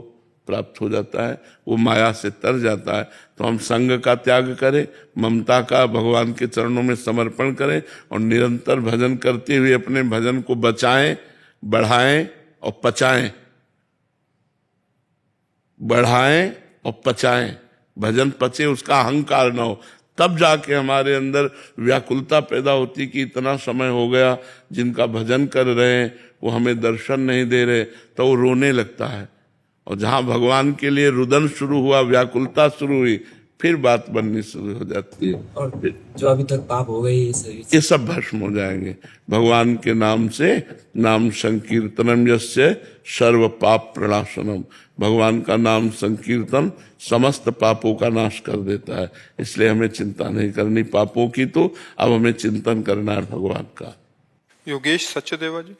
प्राप्त हो जाता है, वो माया से तर जाता है। तो हम संग का त्याग करें, ममता का भगवान के चरणों में समर्पण करें और निरंतर भजन करते हुए अपने भजन को बचाएं, बढ़ाएं और पचाएं। बढ़ाएं और पचाएं, भजन पचे, उसका अहंकार न हो। तब जाके हमारे अंदर व्याकुलता पैदा होती कि इतना समय हो गया जिनका भजन कर रहे हैं वो हमें दर्शन नहीं दे रहे, तो वो रोने लगता है। और जहां भगवान के लिए रुदन शुरू हुआ, व्याकुलता शुरू हुई, फिर बात बननी शुरू हो जाती है। और फिर जो अभी तक पाप हो गए ये सब भस्म हो जाएंगे भगवान के नाम से। नाम संकीर्तनम यस्य सर्व पाप प्रणाशनम। भगवान का नाम संकीर्तन समस्त पापों का नाश कर देता है। इसलिए हमें चिंता नहीं करनी पापों की, तो अब हमें चिंतन करना है भगवान का। योगेश सचदेवा जी।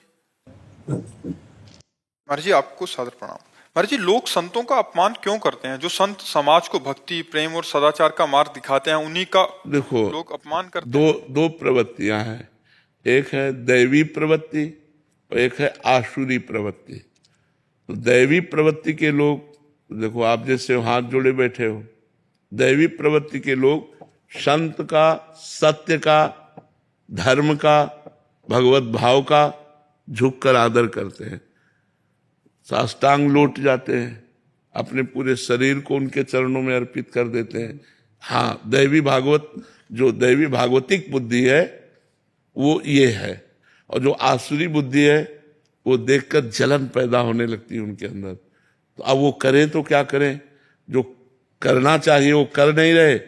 महाराज जी आपको सादर प्रणाम। महाराज जी, लोग संतों का अपमान क्यों करते हैं? जो संत समाज को भक्ति, प्रेम और सदाचार का मार्ग दिखाते हैं, उन्हीं का देखो लोग अपमान करते हैं। दो प्रवृत्तियां हैं, एक है दैवी प्रवृत्ति और एक है आसुरी प्रवृत्ति। तो दैवी प्रवृत्ति के लोग, देखो आप जैसे हाथ जोड़े बैठे हो, दैवी प्रवृत्ति के लोग संत का, सत्य का, धर्म का, भगवत भाव का झुककर आदर करते हैं, साष्टांग लौट जाते हैं, अपने पूरे शरीर को उनके चरणों में अर्पित कर देते हैं। हाँ, दैवी भागवतिक बुद्धि है वो ये है। और जो आसुरी बुद्धि है वो देखकर जलन पैदा होने लगती है उनके अंदर। तो अब वो करें तो क्या करें? जो करना चाहिए वो कर नहीं रहे,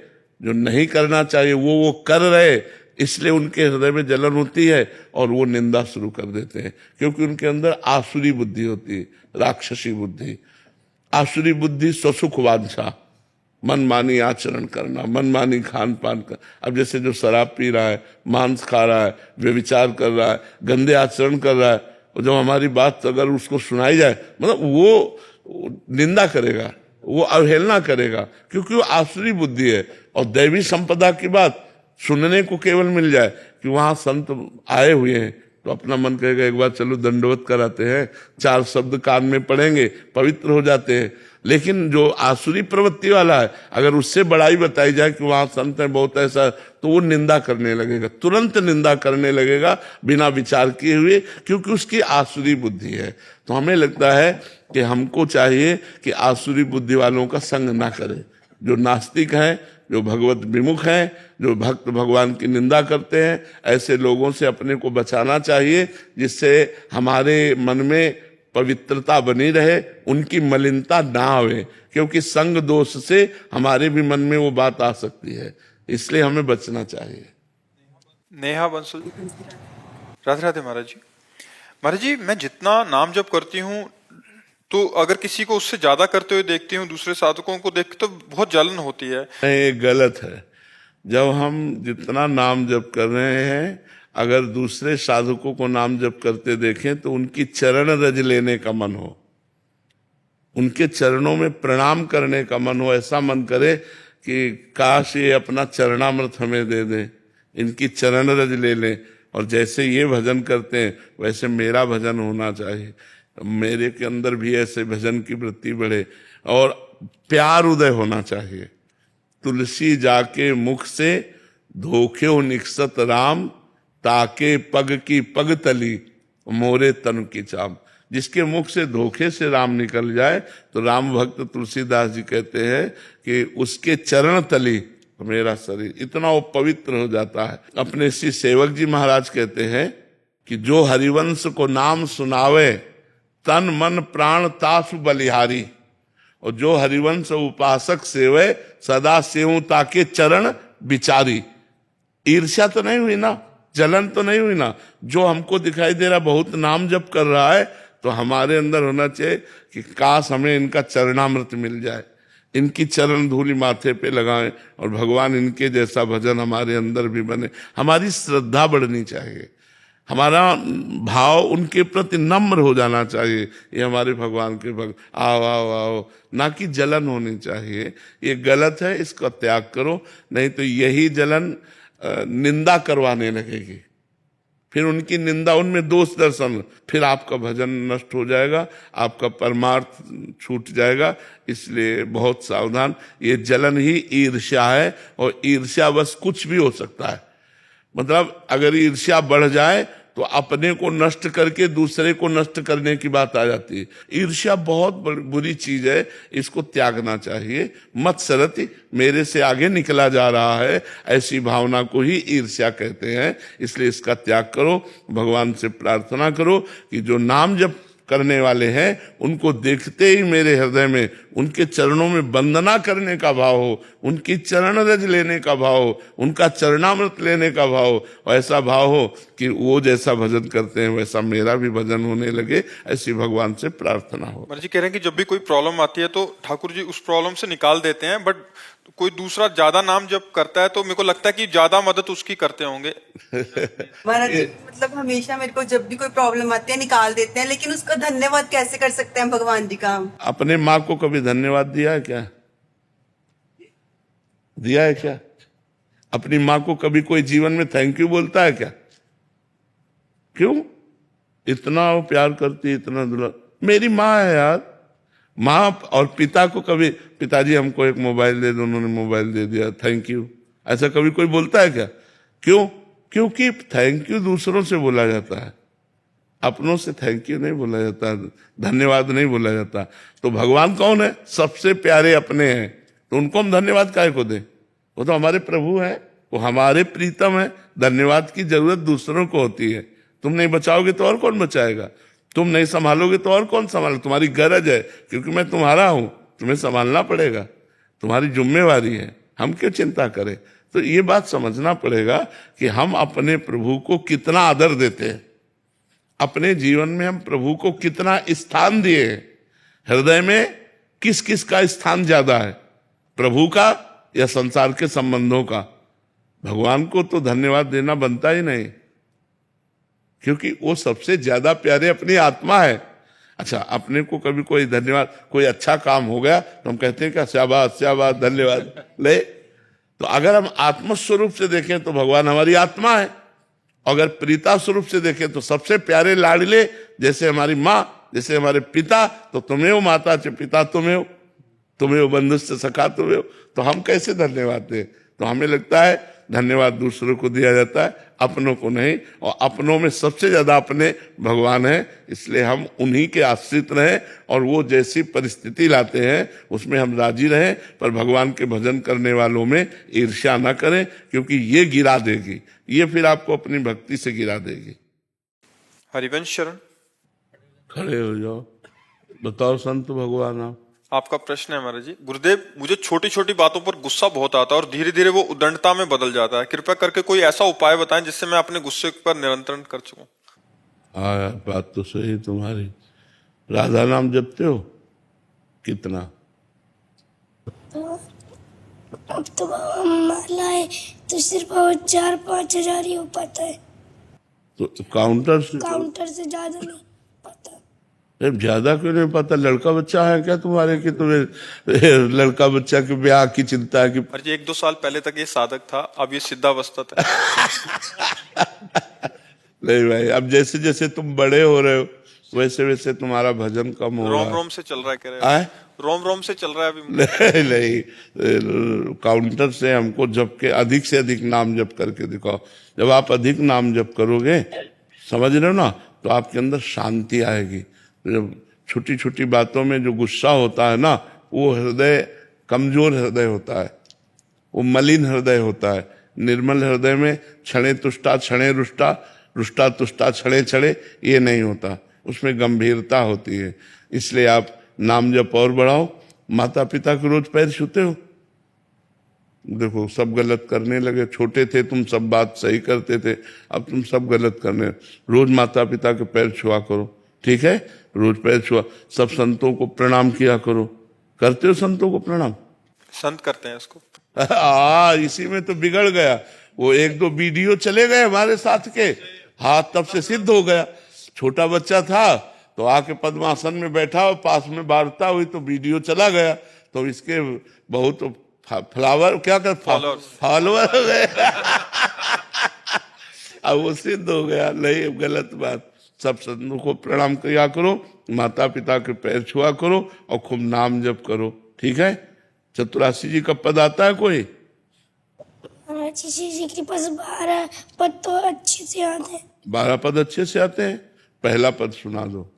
जो नहीं करना चाहिए वो कर रहे, इसलिए उनके हृदय में जलन होती है और वो निंदा शुरू कर देते हैं, क्योंकि उनके अंदर आसुरी बुद्धि होती है, राक्षसी बुद्धि। आसुरी बुद्धि स्वसुख वांछा, मनमानी आचरण करना, मनमानी खान पान कर। अब जैसे जो शराब पी रहा है, मांस खा रहा है, व्यभिचार कर रहा है, गंदे आचरण कर रहा है, और जब हमारी बात अगर उसको सुनाई जाए, मतलब वो निंदा करेगा, वो अवहेलना करेगा, क्योंकि वो आसुरी बुद्धि है। और दैवी संपदा की बात सुनने को केवल मिल जाए कि वहां संत आए हुए हैं, तो अपना मन कहेगा एक बार चलो दंडवत कराते हैं, 4 शब्द कान में पड़ेंगे, पवित्र हो जाते हैं। लेकिन जो आसुरी प्रवृत्ति वाला है, अगर उससे बड़ाई बताई जाए कि वहां संत है बहुत ऐसा, तो वो निंदा करने लगेगा, तुरंत निंदा करने लगेगा बिना विचार किए हुए, क्योंकि उसकी आसुरी बुद्धि है। तो हमें लगता है कि हमको चाहिए कि आसुरी बुद्धि वालों का संग ना करें। जो नास्तिक हैं, जो भगवत विमुख हैं, जो भक्त भगवान की निंदा करते हैं, ऐसे लोगों से अपने को बचाना चाहिए, जिससे हमारे मन में पवित्रता बनी रहे, उनकी मलिनता ना आवे, क्योंकि संग दोष से हमारे भी मन में वो बात आ सकती है, इसलिए हमें बचना चाहिए। नेहा बंसल। राधे राधे महाराज जी। महाराज जी, मैं जितना नाम जप करती हूँ, तो अगर किसी को उससे ज्यादा करते हुए देखती हूँ, दूसरे साधकों को देख, तो बहुत जलन होती है। ये गलत है। जब हम जितना नाम जप कर रहे हैं, अगर दूसरे साधकों को नाम जप करते देखें तो उनकी चरण रज लेने का मन हो, उनके चरणों में प्रणाम करने का मन हो, ऐसा मन करे कि काश ये अपना चरणामृत हमें दे दें, इनकी चरण रज ले लें, और जैसे ये भजन करते हैं वैसे मेरा भजन होना चाहिए, मेरे के अंदर भी ऐसे भजन की वृत्ति बढ़े, और प्यार उदय होना चाहिए। तुलसी जाके मुख से धोखे निकसत राम, ताके पग की पग तली मोरे तन की चाम। जिसके मुख से धोखे से राम निकल जाए, तो राम भक्त तुलसीदास जी कहते हैं कि उसके चरण तली मेरा शरीर, इतना वो पवित्र हो जाता है। अपने श्री सेवक जी महाराज कहते हैं कि जो हरिवंश को नाम सुनावे, तन मन प्राण तासु बलिहारी, और जो हरिवंश उपासक सेवे, सदा सेवु ताके चरण विचारी। ईर्ष्या तो नहीं हुई ना, जलन तो नहीं हुई ना। जो हमको दिखाई दे रहा बहुत नाम जप कर रहा है, तो हमारे अंदर होना चाहिए कि काश हमें इनका चरणामृत मिल जाए, इनकी चरण धूलि माथे पे लगाएं, और भगवान इनके जैसा भजन हमारे अंदर भी बने। हमारी श्रद्धा बढ़नी चाहिए, हमारा भाव उनके प्रति नम्र हो जाना चाहिए। ये हमारे भगवान के भक्त, आओ आओ आओ, ना कि जलन होनी चाहिए। ये गलत है, इसका त्याग करो, नहीं तो यही जलन निंदा करवाने लगेगी, फिर उनकी निंदा, उनमें दोष दर्शन, फिर आपका भजन नष्ट हो जाएगा, आपका परमार्थ छूट जाएगा। इसलिए बहुत सावधान। ये जलन ही ईर्ष्या है, और ईर्ष्या बस कुछ भी हो सकता है। मतलब अगर ईर्ष्या बढ़ जाए तो अपने को नष्ट करके दूसरे को नष्ट करने की बात आ जाती है। ईर्ष्या बहुत बुरी चीज है, इसको त्यागना चाहिए। मत सरति, मेरे से आगे निकला जा रहा है, ऐसी भावना को ही ईर्ष्या कहते हैं। इसलिए इसका त्याग करो, भगवान से प्रार्थना करो कि जो नाम जप करने वाले हैं उनको देखते ही मेरे हृदय में उनके चरणों में वंदना करने का भाव हो, उनकी चरण रज लेने का भाव हो, उनका चरणामृत लेने का भाव हो, और ऐसा भाव हो कि वो जैसा भजन करते हैं वैसा मेरा भी भजन होने लगे। ऐसी भगवान से प्रार्थना हो। महाराज जी कह रहे हैं कि जब भी कोई प्रॉब्लम आती है तो ठाकुर जी उस प्रॉब्लम से निकाल देते हैं, बट कोई दूसरा ज्यादा नाम जब करता है तो मेरे को लगता है कि ज्यादा मदद उसकी करते होंगे। महाराज जी, मतलब हमेशा मेरे को जब भी कोई प्रॉब्लम आती है निकाल देते हैं, लेकिन उसका धन्यवाद कैसे कर सकते हैं भगवान जी का? अपने माँ को कभी धन्यवाद दिया है क्या? दिया है क्या? अपनी माँ को कभी कोई जीवन में थैंक यू बोलता है क्या? क्यों? इतना वो प्यार करती है, इतना दुला। मेरी माँ है यार। माँ और पिता को कभी, पिताजी हमको एक मोबाइल दे दो, उन्होंने मोबाइल दे दिया, थैंक यू, ऐसा कभी कोई बोलता है क्या? क्यों? क्योंकि थैंक यू दूसरों से बोला जाता है, अपनों से थैंक यू नहीं बोला जाता, धन्यवाद नहीं बोला जाता। तो भगवान कौन है? सबसे प्यारे अपने हैं, तो उनको हम धन्यवाद काहे को दें? वो तो हमारे प्रभु हैं, वो हमारे प्रीतम है। धन्यवाद की जरूरत दूसरों को होती है। तुम नहीं बचाओगे तो और कौन बचाएगा? तुम नहीं संभालोगे तो और कौन संभाले? तुम्हारी गरज है, क्योंकि मैं तुम्हारा हूं, तुम्हें संभालना पड़ेगा, तुम्हारी जिम्मेवारी है, हम क्यों चिंता करें? तो ये बात समझना पड़ेगा कि हम अपने प्रभु को कितना आदर देते हैं, अपने जीवन में हम प्रभु को कितना स्थान दिए हैं, हृदय में किस किस का स्थान ज्यादा है, प्रभु का या संसार के संबंधों का? भगवान को तो धन्यवाद देना बनता ही नहीं, क्योंकि वो सबसे ज्यादा प्यारे अपनी आत्मा है। अच्छा, अपने को कभी कोई धन्यवाद, कोई अच्छा काम हो गया तो हम कहते हैं क्या? शाबाश शाबाश, धन्यवाद ले। तो अगर हम आत्म स्वरूप से देखें तो भगवान हमारी आत्मा है, अगर प्रीता स्वरूप से देखें तो सबसे प्यारे लाडले, जैसे हमारी माँ, जैसे हमारे पिता, तो तुम्हें हो माता च पिता तुम्हें हो, तुम्हें वो बंधुश्च सखा तुम्हें, तो हम कैसे धन्यवाद दें? तो हमें लगता है धन्यवाद दूसरों को दिया जाता है, अपनों को नहीं। और अपनों में सबसे ज्यादा अपने भगवान हैं, इसलिए हम उन्हीं के आश्रित रहें और वो जैसी परिस्थिति लाते हैं उसमें हम राजी रहें, पर भगवान के भजन करने वालों में ईर्ष्या ना करें, क्योंकि ये गिरा देगी, ये फिर आपको अपनी भक्ति से गिरा देगी। हरिवंश शरण, खड़े हो जाओ, बताओ संत भगवान आप। आपका प्रश्न है महाराज जी। गुरुदेव, मुझे छोटी छोटी बातों पर गुस्सा बहुत आता है और धीरे धीरे वो उद्दंडता में बदल जाता है। कृपया करके कोई ऐसा उपाय बताएं जिससे मैं अपने गुस्से पर नियंत्रण कर सकूं। हाँ, बात तो सही तुम्हारी। राधा नाम जपते हो कितना? अब तो माला है तो सिर्फ 4-5 हजार ही हो पाता है, तो काउंटर से काउंटर से ज्यादा नहीं पाता। ज्यादा क्यों नहीं पता? लड़का बच्चा है क्या तुम्हारे, कि तुम्हें लड़का बच्चा के ब्याह की चिंता है? कि महाराज जी 1-2 साल पहले तक ये साधक था, अब ये सिद्धावस्था है। नहीं भाई, अब जैसे जैसे तुम बड़े हो रहे हो वैसे वैसे तुम्हारा भजन कम हो रहा है। रोम रोम से चल रहा है, कह रहे हैं। रोम रोम से चल रहा है अभी। नहीं, काउंटर से हमको जप के अधिक से अधिक नाम जप करके दिखाओ। जब आप अधिक नाम जप करोगे, समझ रहे हो ना, तो आपके अंदर शांति आएगी। जब छोटी छोटी बातों में जो गुस्सा होता है ना, वो हृदय कमजोर हृदय होता है, वो मलिन हृदय होता है। निर्मल हृदय में क्षणे तुष्टा क्षणे रुष्टा, रुष्टा तुष्टा क्षणे क्षणे, ये नहीं होता, उसमें गंभीरता होती है। इसलिए आप नाम जप और बढ़ाओ। माता पिता के रोज पैर छूते हो? देखो सब गलत करने लगे। छोटे थे तुम, सब बात सही करते थे, अब तुम सब गलत करने। रोज माता पिता के पैर छुआ करो, ठीक है? रोज पैर छुआ। सब संतों को प्रणाम किया करो। करते हो संतों को प्रणाम? संत करते हैं इसको। इसी में तो बिगड़ गया। वो 1-2 वीडियो चले गए हमारे साथ के, हाथ तब से सिद्ध हो गया। छोटा बच्चा था तो आके पद्मासन में बैठा और पास में वार्ता हुई तो वीडियो चला गया, तो इसके बहुत फ्लावर क्या कर फॉलोअर हो गए। अब वो सिद्ध हो गया। नहीं, गलत बात। सब संतों को प्रणाम किया करो, माता पिता के पैर छुआ करो और खूब नाम जप करो, ठीक है? चतुरासी जी का पद आता है कोई? जी की पास 12 पद तो अच्छे से आते हैं। 12 पद अच्छे से आते हैं। पहला पद सुना दो।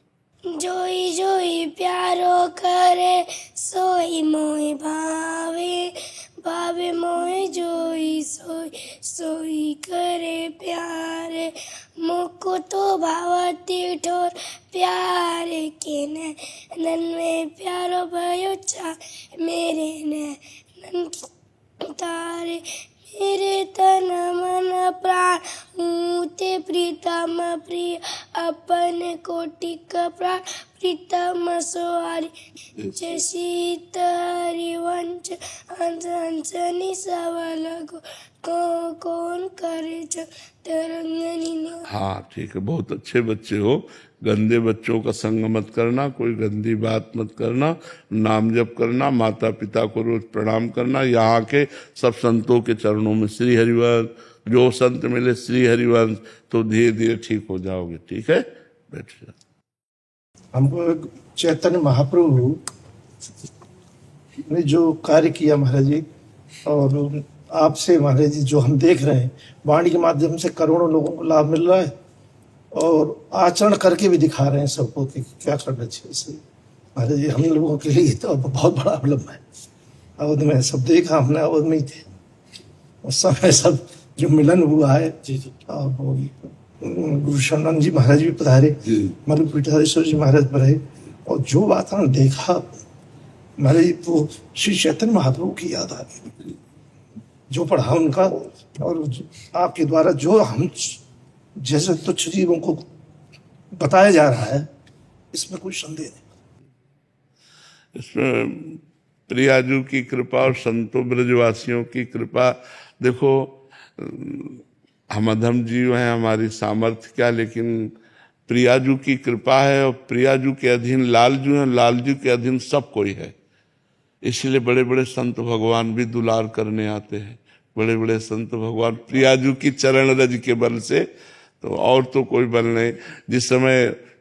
जोई जोई प्यारो करे सोई मोहि भावे, भावे मोहि जोई सोई सोई करे प्यारे। मुको तो भावती ठोर प्यारे के नैनन में प्यारो भयो चा मेरे नैनन तारे। मेरे तन मन प्राण ऊते प्रीतम प्रिय, अपन कोटिक प्राण प्रीतम सोहारी। जय सीत हरिवंश हंस हंसनी सवल कौन करे तरंगनी। हाँ ठीक है, बहुत अच्छे बच्चे हो। गंदे बच्चों का संग मत करना, कोई गंदी बात मत करना, नाम जप करना, माता पिता को रोज प्रणाम करना। यहाँ के सब संतों के चरणों में श्री हरिवंश, जो संत मिले श्री हरिवंश, तो धीरे धीरे ठीक हो जाओगे, ठीक है? बैठ जाओ। हमको चैतन्य महाप्रभु ने जो कार्य किया महाराज जी, और आपसे महाराज जी जो हम देख रहे हैं, वाणी के माध्यम से करोड़ों लोगों को लाभ मिल रहा है और आचरण करके भी दिखा रहे हैं सबको कि क्या करना चाहिए। से महाराज जी हम लोगों के लिए तो बहुत बड़ा अवलंबन है। अवध में सब देखा हमने, अवध में ही थे उस समय, सब जो मिलन हुआ है। और गुरु शरणानंद जी महाराज भी पधारे, मधु पीठाधीश्वर जी महाराज पधारे, और जो बात हमने देखा महाराज जी, तो श्री चैतन्य महाप्रभु की याद आ गई, जो पढ़ा उनका, और आपके द्वारा जो हम जैसे तुच्छ जीवों को बताया जा रहा है, इसमें कोई संदेह नहीं। इसमें प्रियाजू की कृपा और संतों ब्रजवासियों की कृपा। देखो, हम अधम जीव हैं, हमारी सामर्थ्य क्या, लेकिन प्रियाजू की कृपा है। और प्रियाजू के अधीन लालजू हैं, लालजू के अधीन सब कोई है। इसलिए बड़े बड़े संत भगवान भी दुलार करने आते हैं। बड़े बड़े संत भगवान प्रियाजू की चरण रज के बल से, तो और तो कोई बल नहीं। जिस समय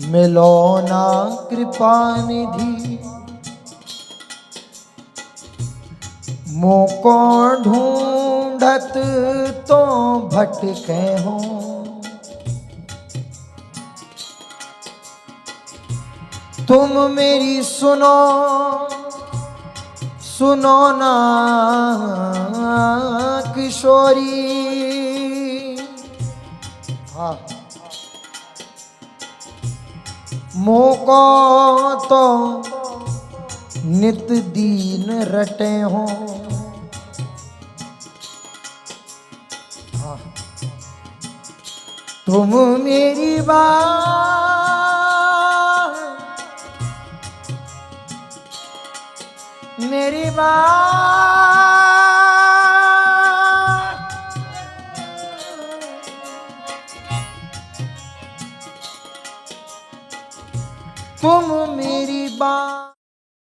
मिलो ना कृपा निधि, मोको ढूंढत तो भटके हो। तुम मेरी सुनो सुनो ना किशोरी। हाँ, मोको तो नित दीन रटे हो। हाँ, तुम मेरी बात मेरी बात तुम मेरी बात